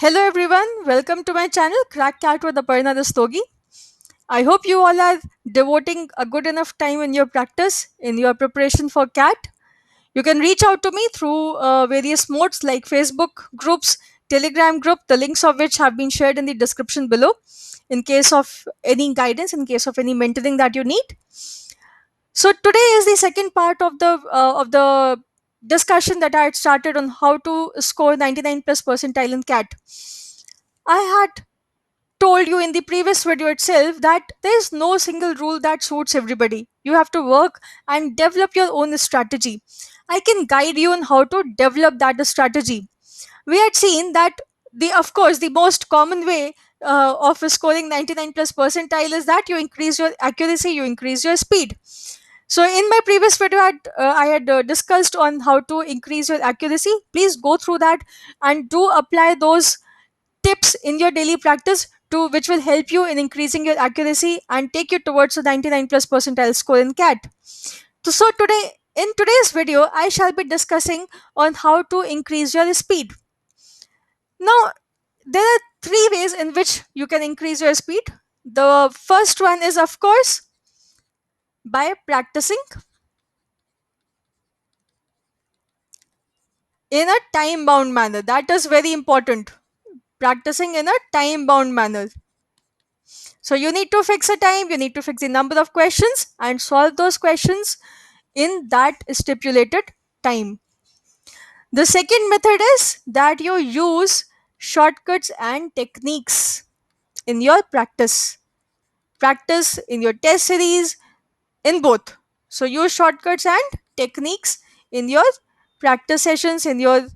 Hello everyone, welcome to my channel Crack Cat with Aparna Rastogi. I hope you all are devoting a good enough time in your practice, in your preparation for CAT. You can reach out to me through various modes like Facebook groups, Telegram group, the links of which have been shared in the description below in case of any guidance, in case of any mentoring that you need. So today is the second part of the discussion that I had started on how to score 99 plus percentile in CAT. I had told you in the previous video itself that there is no single rule that suits everybody. You have to work and develop your own strategy. I can guide you on how to develop that strategy. We had seen that the of course the most common way of scoring 99 plus percentile is that you increase your accuracy, you increase your speed. So in my previous video I had discussed on how to increase your accuracy. Please go through that and do apply those tips in your daily practice to which will help you in increasing your accuracy and take you towards the 99 plus percentile score in CAT. So today in today's video I shall be discussing on how to increase your speed. Now there are three ways in which you can increase your speed. The first one is of course by practicing in a time bound manner. That is very important. Practicing in a time bound manner. So you need to fix a time, you need to fix the number of questions and solve those questions in that stipulated time. The second method is that you use shortcuts and techniques in your practice. Practice in your test series, in both. So use shortcuts and techniques in your practice sessions, in your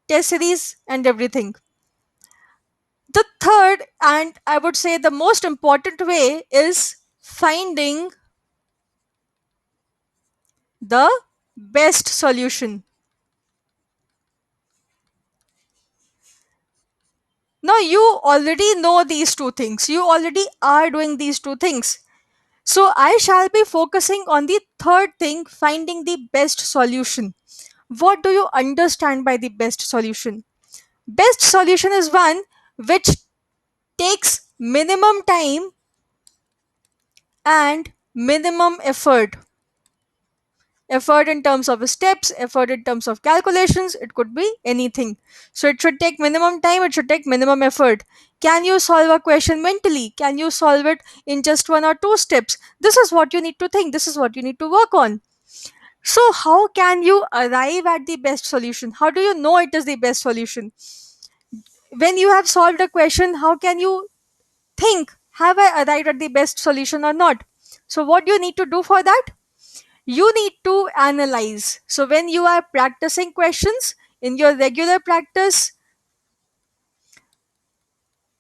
test series, and everything. The third, and I would say the most important way, is finding the best solution. Now, you already know these two things, you already are doing these two things. So, I shall be focusing on the third thing, finding the best solution. What do you understand by the best solution? Best solution is one which takes minimum time and minimum effort in terms of steps, effort in terms of calculations. It could be anything. So it should take minimum time, it should take minimum effort. Can you solve a question mentally? Can you solve it in just one or two steps? This is what you need to think, this is what you need to work on. So how can you arrive at the best solution? How do you know it is the best solution? When you have solved a question, how can you think, have I arrived at the best solution or not? So what do you need to do for that? You need to analyze. So when you are practicing questions in your regular practice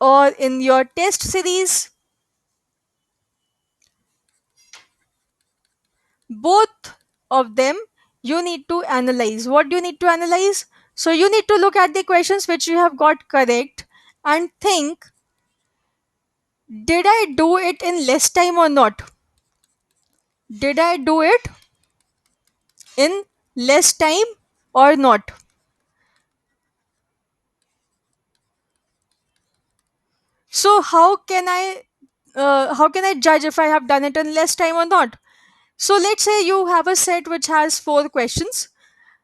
or in your test series, both of them, you need to analyze. What do you need to analyze? So you need to look at the questions which you have got correct and think, did I do it in less time or not? Did I do it in less time or not? So how can I judge if I have done it in less time or not? So let's say you have a set which has four questions.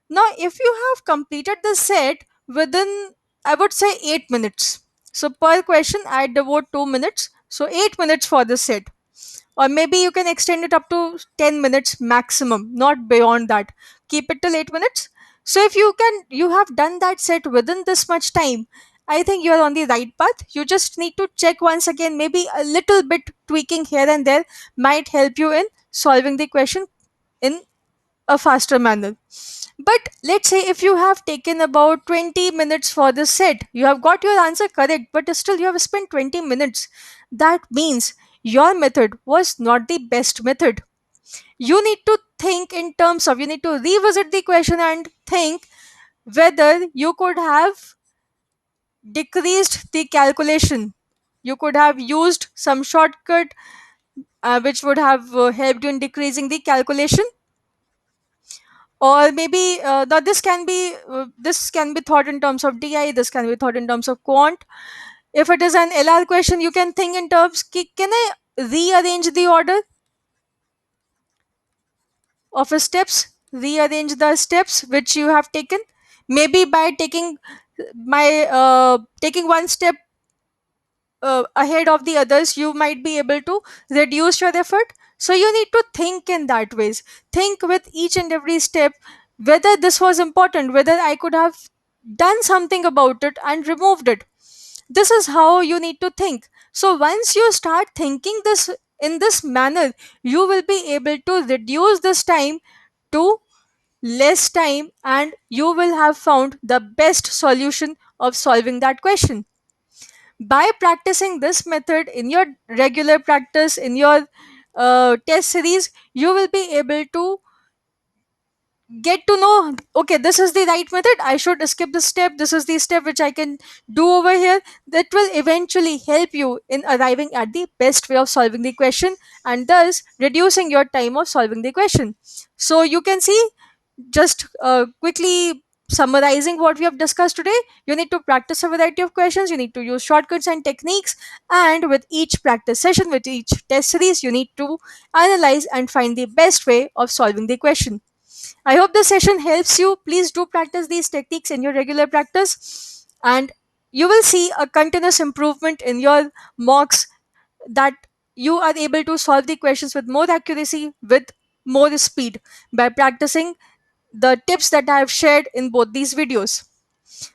Now, if you have completed the set within, I would say, 8 minutes. So per question, I devote 2 minutes. So 8 minutes for the set. Or maybe you can extend it up to 10 minutes maximum, not beyond that. Keep it till 8 minutes. So if you have done that set within this much time, I think you are on the right path. You just need to check once again. Maybe a little bit tweaking here and there might help you in solving the question in a faster manner. But let's say if you have taken about 20 minutes for this set, you have got your answer correct, but still you have spent 20 minutes. That means your method was not the best method. You need to think in terms of, you need to revisit the question and think whether you could have decreased the calculation. You could have used some shortcut which would have helped you in decreasing the calculation, Or maybe this can be thought in terms of DI, this can be thought in terms of quant. If it is an LR question, you can think in terms can I rearrange the order of steps, rearrange the steps which you have taken, maybe by taking one step ahead of the others, you might be able to reduce your effort. So you need to think in that ways, think with each and every step whether this was important, whether I could have done something about it and removed it. This is how you need to think. So once you start thinking this in this manner, you will be able to reduce this time to less time, and you will have found the best solution of solving that question. By practicing this method in your regular practice, in your test series, you will be able to get to know, okay, this is the right method, I should skip this step, this is the step which I can do over here. That will eventually help you in arriving at the best way of solving the question, and thus reducing your time of solving the question. So you can see, just quickly summarizing what we have discussed today, you need to practice a variety of questions, you need to use shortcuts and techniques, and with each practice session, with each test series, you need to analyze and find the best way of solving the question. I hope this session helps you. Please do practice these techniques in your regular practice, and you will see a continuous improvement in your mocks, that you are able to solve the questions with more accuracy, with more speed, by practicing the tips that I have shared in both these videos.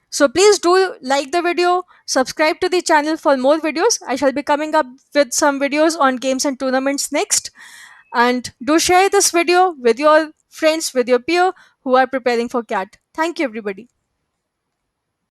So please do like the video, subscribe to the channel for more videos. I shall be coming up with some videos on games and tournaments next. And do share this video with your friends, with your peer who are preparing for CAT. Thank you, everybody.